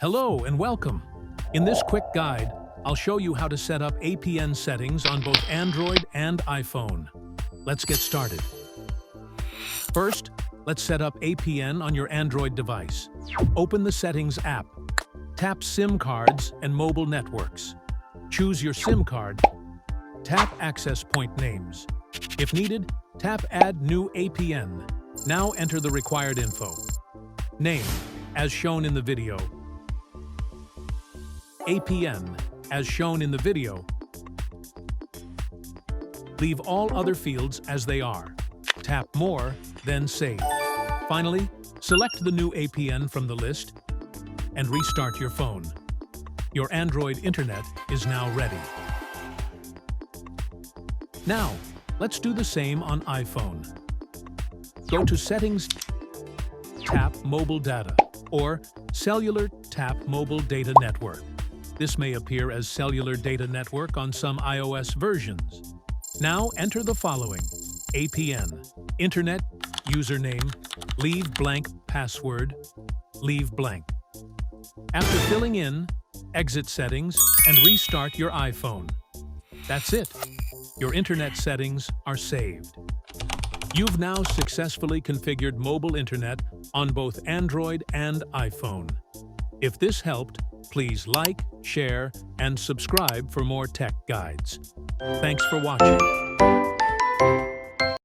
Hello and welcome. In this quick guide, I'll show you how to set up APN settings on both Android and iPhone. Let's get started. First, let's set up APN on your Android device. Open the Settings app. Tap SIM cards and mobile networks. Choose your SIM card. Tap Access Point Names. If needed, tap Add New APN. Now enter the required info. Name, as shown in the video. APN, as shown in the video. Leave all other fields as they are. Tap More, then Save. Finally, select the new APN from the list and restart your phone. Your Android internet is now ready. Now, let's do the same on iPhone. Go to Settings, tap Mobile Data, or Cellular, tap Mobile Data Network. This may appear as Cellular Data Network on some iOS versions. Now enter the following: APN, Internet, username, leave blank password, leave blank. After filling in, exit settings and restart your iPhone. That's it. Your internet settings are saved. You've now successfully configured mobile internet on both Android and iPhone. If this helped, please like, share, and subscribe for more tech guides. Thanks for watching.